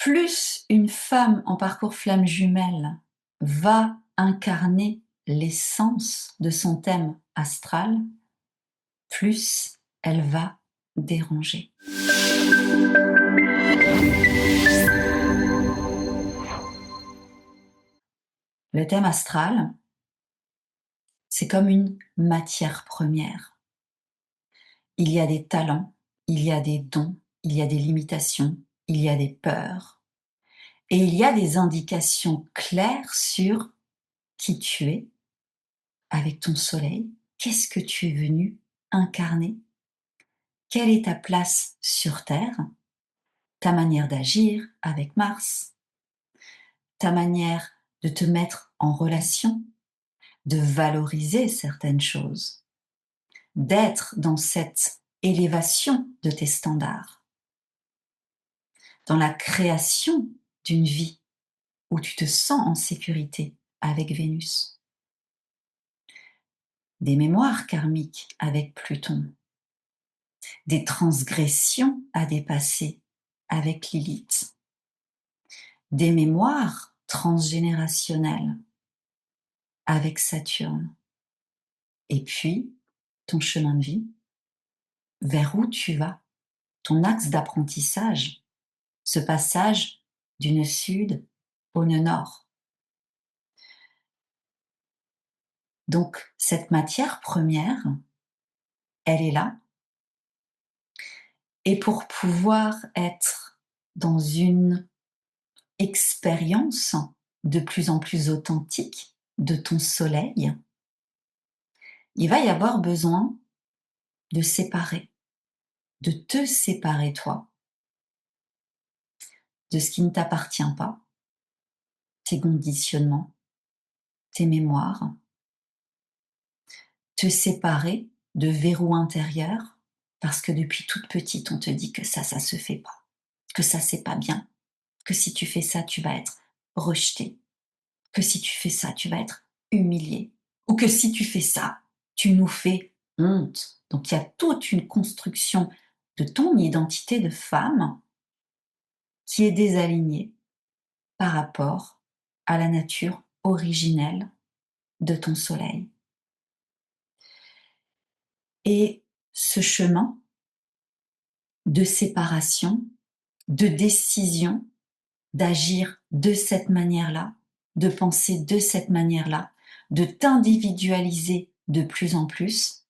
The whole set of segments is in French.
plus une femme en parcours flamme jumelle va incarner l'essence de son thème astral, plus elle va déranger. Le thème astral, c'est comme une matière première. Il y a des talents, il y a des dons, il y a des limitations, il y a des peurs, et il y a des indications claires sur qui tu es avec ton soleil, qu'est-ce que tu es venu incarner, quelle est ta place sur Terre, ta manière d'agir avec Mars, ta manière de te mettre en relation, de valoriser certaines choses, d'être dans cette élévation de tes standards, dans la création d'une vie où tu te sens en sécurité avec Vénus, des mémoires karmiques avec Pluton, des transgressions à dépasser avec Lilith, des mémoires transgénérationnelles avec Saturne, et puis ton chemin de vie, vers où tu vas, ton axe d'apprentissage, ce passage du nœud sud au nœud nord. Donc cette matière première, elle est là, et pour pouvoir être dans une expérience de plus en plus authentique de ton soleil, il va y avoir besoin de séparer, de te séparer toi, de ce qui ne t'appartient pas, tes conditionnements, tes mémoires, te séparer de verrous intérieurs, parce que depuis toute petite, on te dit que ça se fait pas, que ça, c'est pas bien, que si tu fais ça, tu vas être rejeté, que si tu fais ça, tu vas être humilié, ou que si tu fais ça, tu nous fais honte. Donc il y a toute une construction de ton identité de femme qui est désalignée par rapport à la nature originelle de ton soleil. Et ce chemin de séparation, de décision, d'agir de cette manière-là, de penser de cette manière-là, de t'individualiser de plus en plus,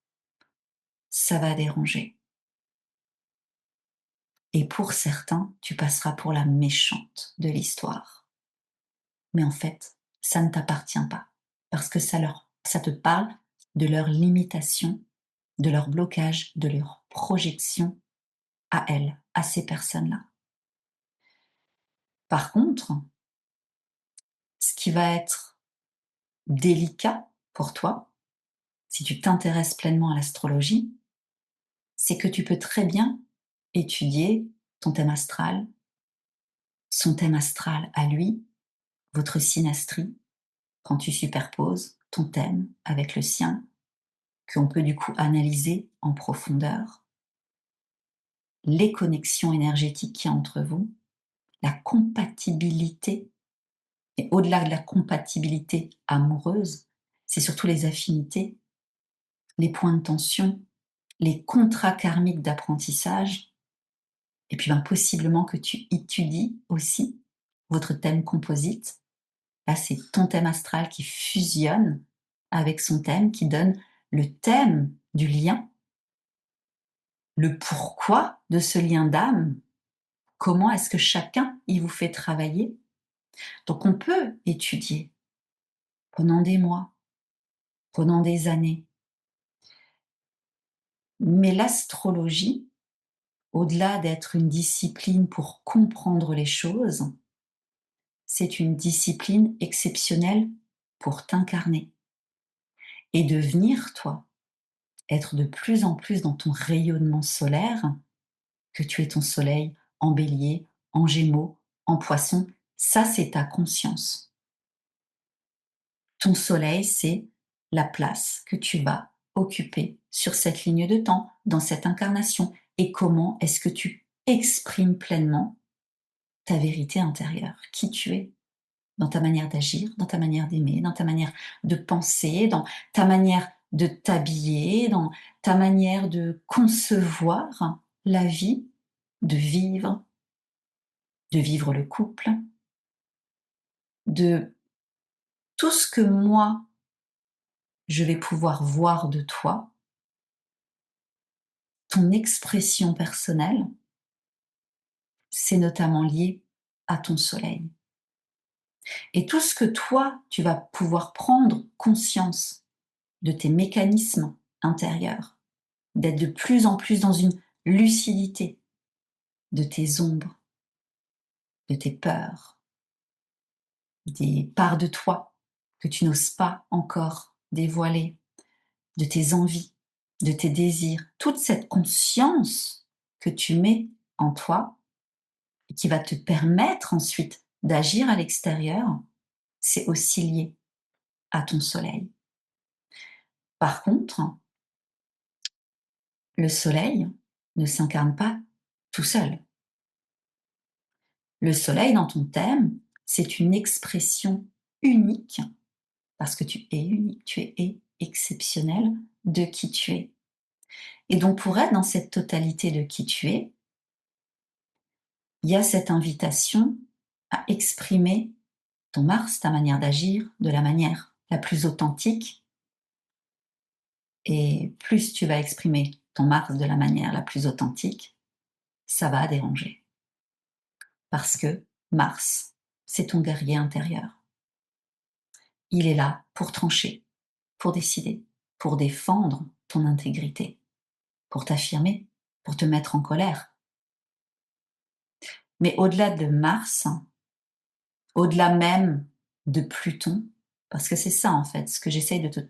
ça va déranger. Et pour certains, tu passeras pour la méchante de l'histoire. Mais en fait, ça ne t'appartient pas, parce que ça te parle de leurs limitations, de leur blocage, de leur projection à elles, à ces personnes-là. Par contre, ce qui va être délicat pour toi, si tu t'intéresses pleinement à l'astrologie, c'est que tu peux très bien étudier ton thème astral, son thème astral à lui, votre synastrie, quand tu superposes ton thème avec le sien, qu'on peut du coup analyser en profondeur, les connexions énergétiques qu'il y a entre vous, la compatibilité, et au-delà de la compatibilité amoureuse, c'est surtout les affinités, les points de tension, les contrats karmiques d'apprentissage, et puis possiblement que tu étudies aussi votre thème composite. Là, c'est ton thème astral qui fusionne avec son thème, qui donne le thème du lien, le pourquoi de ce lien d'âme, comment est-ce que chacun y vous fait travailler. Donc on peut étudier pendant des mois, pendant des années. Mais l'astrologie, au-delà d'être une discipline pour comprendre les choses, c'est une discipline exceptionnelle pour t'incarner et devenir, toi, être de plus en plus dans ton rayonnement solaire, que tu es ton soleil en bélier, en gémeaux, en poisson, ça c'est ta conscience. Ton soleil, c'est la place que tu vas occuper sur cette ligne de temps, dans cette incarnation, et comment est-ce que tu exprimes pleinement ta vérité intérieure, qui tu es, dans ta manière d'agir, dans ta manière d'aimer, dans ta manière de penser, dans ta manière de t'habiller, dans ta manière de concevoir la vie, de vivre le couple, de tout ce que moi, je vais pouvoir voir de toi, ton expression personnelle, c'est notamment lié à ton soleil. Et tout ce que toi, tu vas pouvoir prendre conscience de tes mécanismes intérieurs, d'être de plus en plus dans une lucidité de tes ombres, de tes peurs, des parts de toi que tu n'oses pas encore dévoiler, de tes envies, de tes désirs, toute cette conscience que tu mets en toi et qui va te permettre ensuite d'agir à l'extérieur, c'est aussi lié à ton soleil. Par contre, le soleil ne s'incarne pas tout seul. Le soleil dans ton thème, c'est une expression unique, parce que tu es unique, tu es exceptionnel de qui tu es. Et donc pour être dans cette totalité de qui tu es, il y a cette invitation à exprimer ton Mars, ta manière d'agir, de la manière la plus authentique. Et plus tu vas exprimer ton Mars de la manière la plus authentique, ça va déranger. Parce que Mars, c'est ton guerrier intérieur. Il est là pour trancher, pour décider, pour défendre ton intégrité, pour t'affirmer, pour te mettre en colère. Mais au-delà de Mars, au-delà même de Pluton, parce que c'est ça en fait, ce que j'essaye de te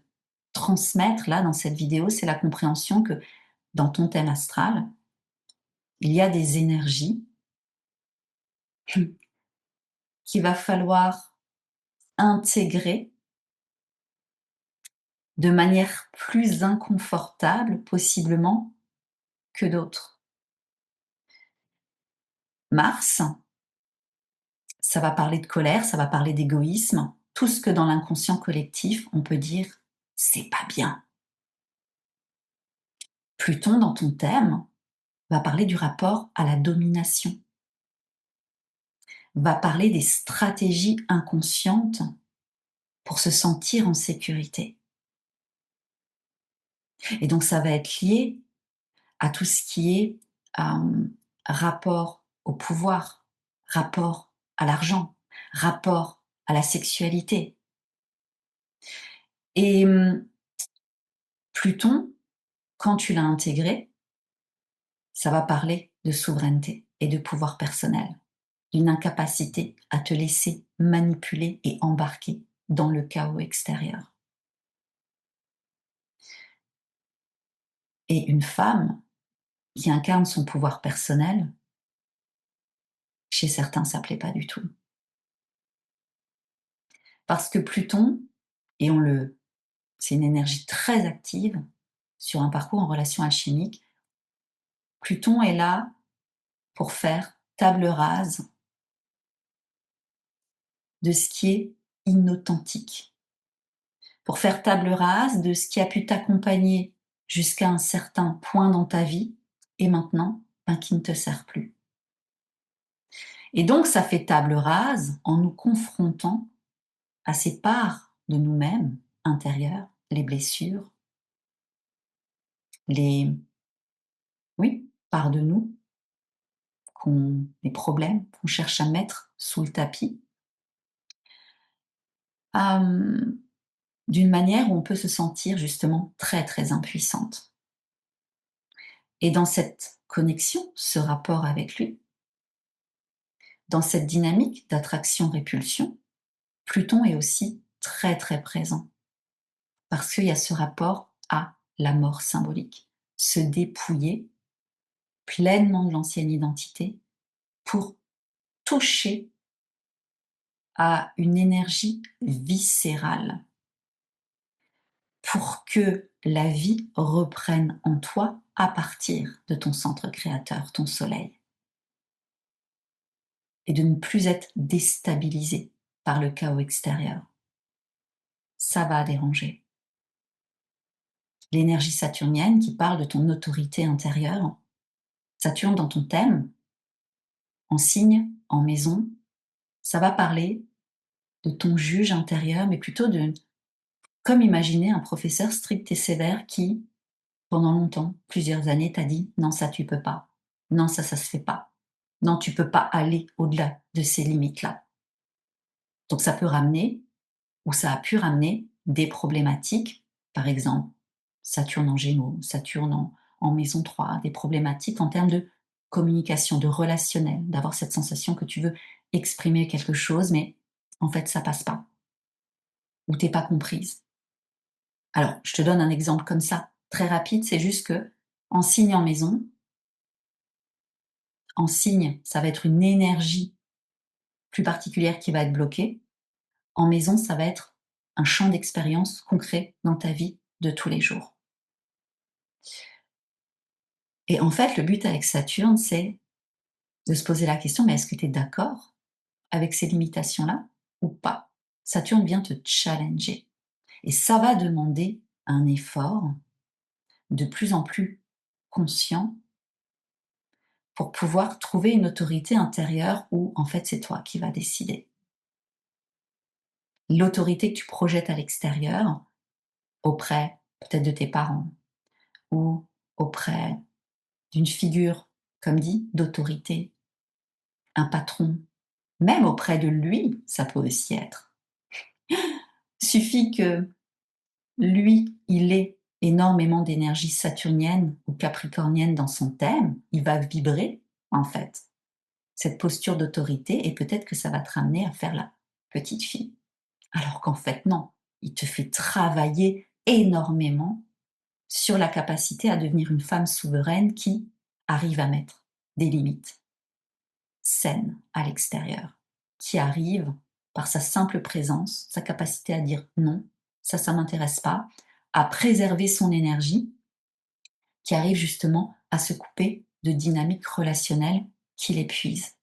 transmettre là dans cette vidéo, c'est la compréhension que dans ton thème astral, il y a des énergies qu'il va falloir intégrer de manière plus inconfortable possiblement que d'autres. Mars, ça va parler de colère, ça va parler d'égoïsme, tout ce que dans l'inconscient collectif, on peut dire c'est pas bien. Pluton, dans ton thème, va parler du rapport à la domination, va parler des stratégies inconscientes pour se sentir en sécurité. Et donc ça va être lié à tout ce qui est rapport au pouvoir, rapport à l'argent, rapport à la sexualité. Et Pluton, quand tu l'as intégré, ça va parler de souveraineté et de pouvoir personnel, d'une incapacité à te laisser manipuler et embarquer dans le chaos extérieur. Et une femme qui incarne son pouvoir personnel, chez certains, ça ne plaît pas du tout. Parce que Pluton, et c'est une énergie très active sur un parcours en relation alchimique, Pluton est là pour faire table rase de ce qui est inauthentique, pour faire table rase de ce qui a pu t'accompagner jusqu'à un certain point dans ta vie et maintenant, qui ne te sert plus. Et donc, ça fait table rase en nous confrontant à ces parts de nous-mêmes intérieures, les blessures, les, oui, parts de nous, les problèmes qu'on cherche à mettre sous le tapis, d'une manière où on peut se sentir justement très très impuissante. Et dans cette connexion, ce rapport avec lui, dans cette dynamique d'attraction-répulsion, Pluton est aussi très très présent parce qu'il y a ce rapport à la mort symbolique, se dépouiller pleinement de l'ancienne identité pour toucher à une énergie viscérale, pour que la vie reprenne en toi à partir de ton centre créateur, ton soleil. et de ne plus être déstabilisé par le chaos extérieur. Ça va déranger. L'énergie saturnienne qui parle de ton autorité intérieure, Saturne dans ton thème, en signe, en maison, ça va parler de ton juge intérieur, mais plutôt de, comme imaginer un professeur strict et sévère qui, pendant longtemps, plusieurs années, t'a dit: «Non, ça tu peux pas. Non, ça se fait pas. Non, tu peux pas aller au-delà de ces limites-là». Donc ça peut ramener, ou ça a pu ramener des problématiques, par exemple, Saturne en Gémeaux, Saturne en maison 3, des problématiques en termes de communication, de relationnel, d'avoir cette sensation que tu veux exprimer quelque chose, mais en fait ça passe pas, ou t'es pas comprise. Alors, je te donne un exemple comme ça, très rapide, c'est juste que en signe en maison, en signe, ça va être une énergie plus particulière qui va être bloquée. En maison, ça va être un champ d'expérience concret dans ta vie de tous les jours. Et en fait, le but avec Saturne, c'est de se poser la question, mais est-ce que tu es d'accord avec ces limitations-là ou pas? Saturne vient te challenger. Et ça va demander un effort de plus en plus conscient pour pouvoir trouver une autorité intérieure où, en fait, c'est toi qui vas décider. L'autorité que tu projettes à l'extérieur, auprès peut-être de tes parents ou auprès d'une figure, comme dit, d'autorité, un patron, même auprès de lui, ça peut aussi être. Suffit que lui, il ait énormément d'énergie saturnienne ou capricornienne dans son thème, il va vibrer, en fait, cette posture d'autorité et peut-être que ça va te ramener à faire la petite fille. Alors qu'en fait, non, il te fait travailler énormément sur la capacité à devenir une femme souveraine qui arrive à mettre des limites saines à l'extérieur, qui arrive par sa simple présence, sa capacité à dire non, ça m'intéresse pas, à préserver son énergie, qui arrive justement à se couper de dynamiques relationnelles qui l'épuisent.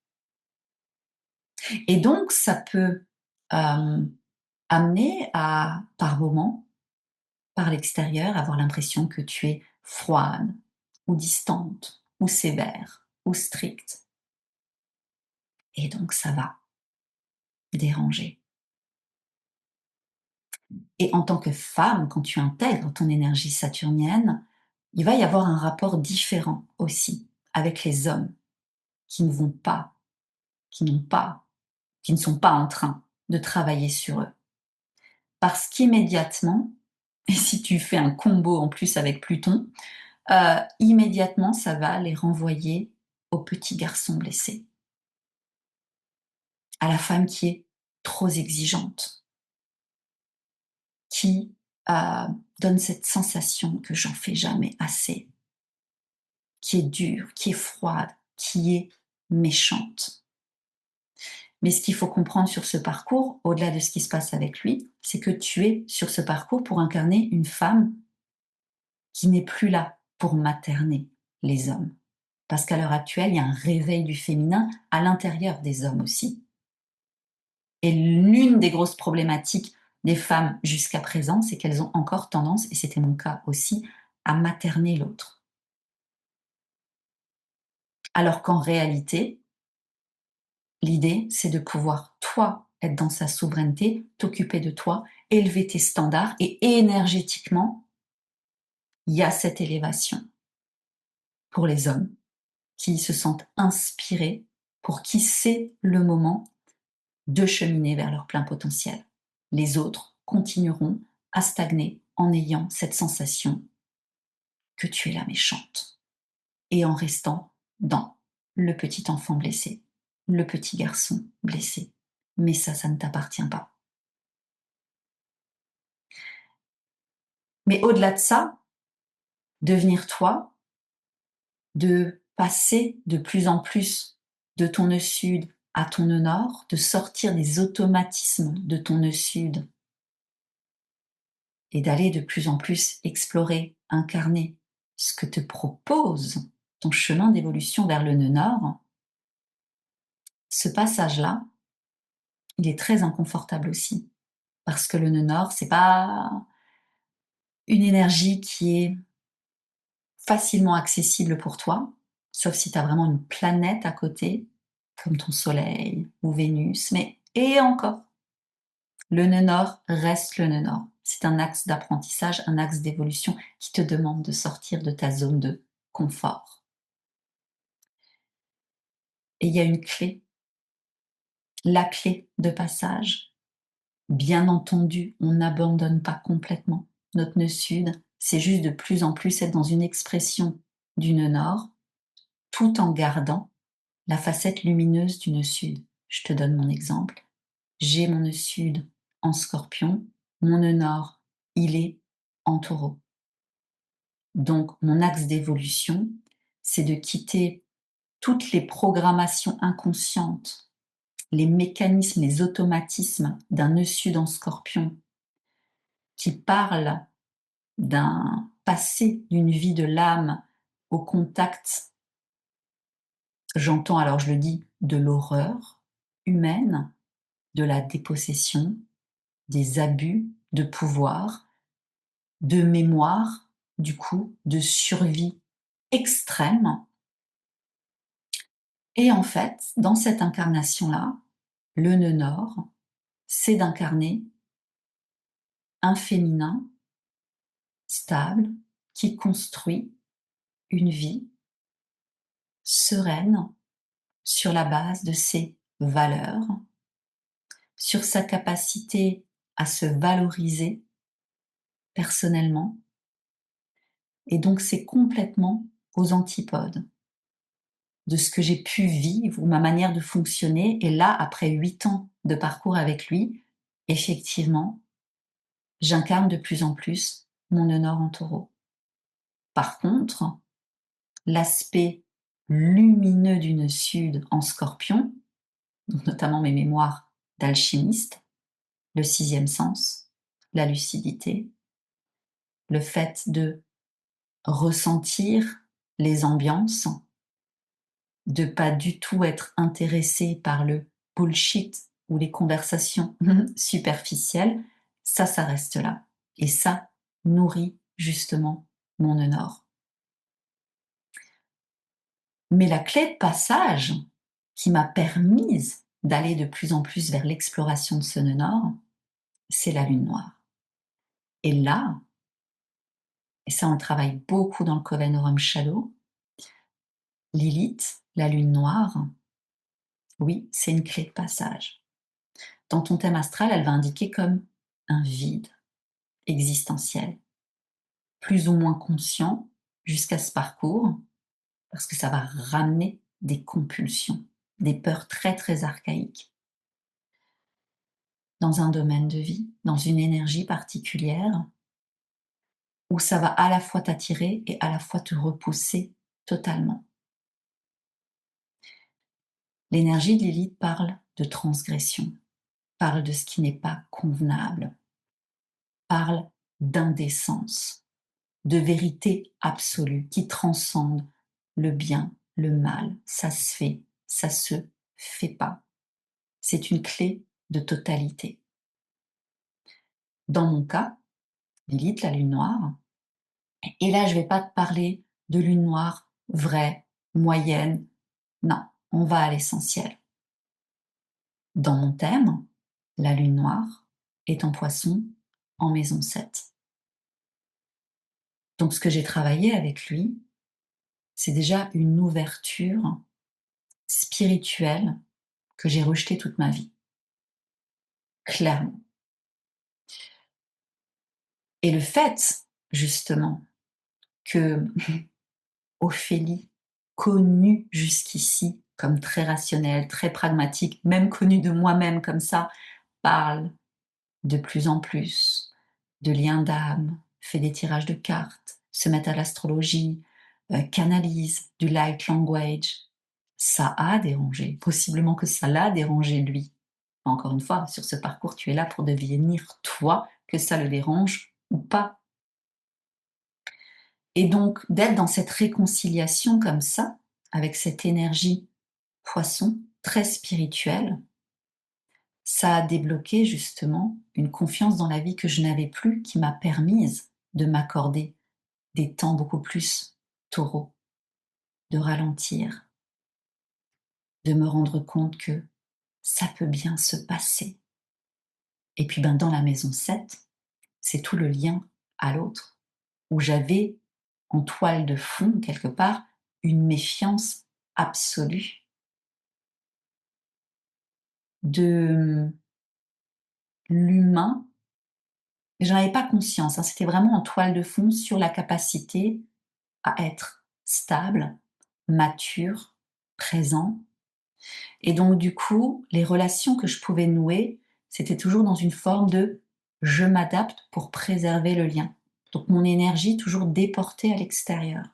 Et donc, ça peut amener à, par moments, par l'extérieur, avoir l'impression que tu es froide, ou distante, ou sévère, ou stricte. Et donc, ça va déranger. Et en tant que femme, quand tu intègres ton énergie saturnienne, il va y avoir un rapport différent aussi avec les hommes qui ne vont pas, qui n'ont pas, qui ne sont pas en train de travailler sur eux. Parce qu'immédiatement, et si tu fais un combo en plus avec Pluton, immédiatement, ça va les renvoyer au petit garçon blessé, à la femme qui est trop exigeante, qui donne cette sensation que j'en fais jamais assez, qui est dure, qui est froide, qui est méchante. Mais ce qu'il faut comprendre sur ce parcours, au-delà de ce qui se passe avec lui, c'est que tu es sur ce parcours pour incarner une femme qui n'est plus là pour materner les hommes. Parce qu'à l'heure actuelle, il y a un réveil du féminin à l'intérieur des hommes aussi. Et l'une des grosses problématiques des femmes jusqu'à présent, c'est qu'elles ont encore tendance, et c'était mon cas aussi, à materner l'autre. Alors qu'en réalité, l'idée, c'est de pouvoir, toi, être dans sa souveraineté, t'occuper de toi, élever tes standards, et énergétiquement, il y a cette élévation pour les hommes qui se sentent inspirés, pour qui c'est le moment de cheminer vers leur plein potentiel. Les autres continueront à stagner en ayant cette sensation que tu es la méchante et en restant dans le petit enfant blessé, le petit garçon blessé. Mais ça ne t'appartient pas. Mais au-delà de ça, devenir toi, de passer de plus en plus de ton nœud sud à ton nœud nord, de sortir des automatismes de ton nœud sud et d'aller de plus en plus explorer, incarner ce que te propose ton chemin d'évolution vers le nœud nord, ce passage-là, il est très inconfortable aussi. Parce que le nœud nord, c'est pas une énergie qui est facilement accessible pour toi, sauf si tu as vraiment une planète à côté, comme ton soleil ou Vénus, mais et encore, le nœud nord reste le nœud nord. C'est un axe d'apprentissage, un axe d'évolution qui te demande de sortir de ta zone de confort. Et il y a une clé, la clé de passage. Bien entendu, on n'abandonne pas complètement notre nœud sud, c'est juste de plus en plus être dans une expression du nœud nord, tout en gardant la facette lumineuse du nœud sud. Je te donne mon exemple. J'ai mon nœud sud en Scorpion, mon nœud nord, il est en Taureau. Donc, mon axe d'évolution, c'est de quitter toutes les programmations inconscientes, les mécanismes, les automatismes d'un nœud sud en Scorpion qui parlent d'un passé, d'une vie de l'âme au contact, j'entends, alors je le dis, de l'horreur humaine, de la dépossession, des abus de pouvoir, de mémoire, du coup, de survie extrême. Et en fait, dans cette incarnation-là, le nœud nord, c'est d'incarner un féminin stable qui construit une vie sereine sur la base de ses valeurs, sur sa capacité à se valoriser personnellement. Et donc c'est complètement aux antipodes de ce que j'ai pu vivre ou ma manière de fonctionner. Et là, après 8 ans de parcours avec lui, effectivement, j'incarne de plus en plus mon honneur en taureau. Par contre, l'aspect lumineux du nœud sud en scorpion, notamment mes mémoires d'alchimiste, le sixième sens, la lucidité, le fait de ressentir les ambiances, de pas du tout être intéressé par le bullshit ou les conversations superficielles, ça reste là. Et ça nourrit justement mon nœud nord. Mais la clé de passage qui m'a permise d'aller de plus en plus vers l'exploration de ce nœud nord, c'est la lune noire. Et là, et ça on le travaille beaucoup dans le Coven Aurum Shadow, Lilith, la lune noire, oui, c'est une clé de passage. Dans ton thème astral, elle va indiquer comme un vide existentiel, plus ou moins conscient jusqu'à ce parcours, parce que ça va ramener des compulsions, des peurs très très archaïques dans un domaine de vie, dans une énergie particulière, où ça va à la fois t'attirer et à la fois te repousser totalement. L'énergie de Lilith parle de transgression, parle de ce qui n'est pas convenable, parle d'indécence, de vérité absolue qui transcende le bien, le mal. Ça se fait, ça se fait pas. C'est une clé de totalité. Dans mon cas, Lilith, la lune noire, et là je vais pas te parler de lune noire vraie, moyenne, non, on va à l'essentiel. Dans mon thème, la lune noire est en poisson en maison 7. Donc ce que j'ai travaillé avec lui, c'est déjà une ouverture spirituelle que j'ai rejetée toute ma vie, clairement. Et le fait, justement, que Ophélie, connue jusqu'ici comme très rationnelle, très pragmatique, même connue de moi-même comme ça, parle de plus en plus de liens d'âme, fait des tirages de cartes, se met à l'astrologie, canalise du light language. Ça a dérangé, possiblement que ça l'a dérangé lui. Encore une fois, sur ce parcours, tu es là pour devenir toi, que ça le dérange ou pas. Et donc, d'être dans cette réconciliation comme ça, avec cette énergie poisson, très spirituel, ça a débloqué justement une confiance dans la vie que je n'avais plus, qui m'a permise de m'accorder des temps beaucoup plus taureaux, de ralentir, de me rendre compte que ça peut bien se passer. Et puis ben, dans la maison 7, c'est tout le lien à l'autre, où j'avais en toile de fond, quelque part, une méfiance absolue de l'humain. Mais j'en avais pas conscience, hein, c'était vraiment en toile de fond sur la capacité à être stable, mature, présent. Et donc du coup, les relations que je pouvais nouer, c'était toujours dans une forme de je m'adapte pour préserver le lien. Donc mon énergie toujours déportée à l'extérieur.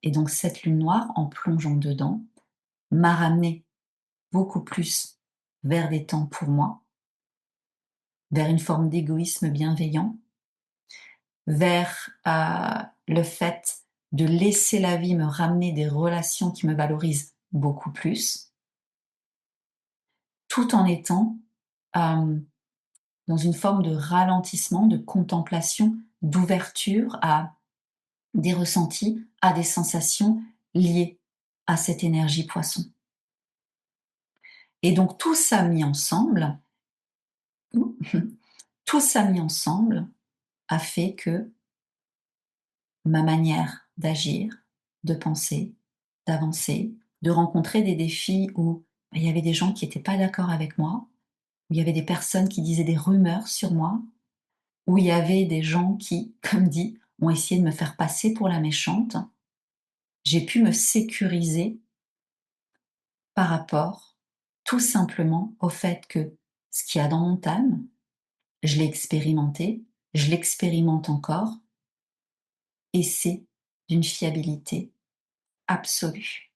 Et donc cette lune noire, en plongeant dedans, m'a ramené beaucoup plus vers des temps pour moi, vers une forme d'égoïsme bienveillant, vers le fait de laisser la vie me ramener des relations qui me valorisent beaucoup plus, tout en étant dans une forme de ralentissement, de contemplation, d'ouverture à des ressentis, à des sensations liées à cette énergie poisson. Et donc tout ça mis ensemble, tout ça mis ensemble a fait que ma manière d'agir, de penser, d'avancer, de rencontrer des défis où il y avait des gens qui n'étaient pas d'accord avec moi, où il y avait des personnes qui disaient des rumeurs sur moi, où il y avait des gens qui, comme dit, ont essayé de me faire passer pour la méchante. J'ai pu me sécuriser par rapport tout simplement au fait que ce qu'il y a dans mon âme, je l'ai expérimenté, je l'expérimente encore, et c'est d'une fiabilité absolue.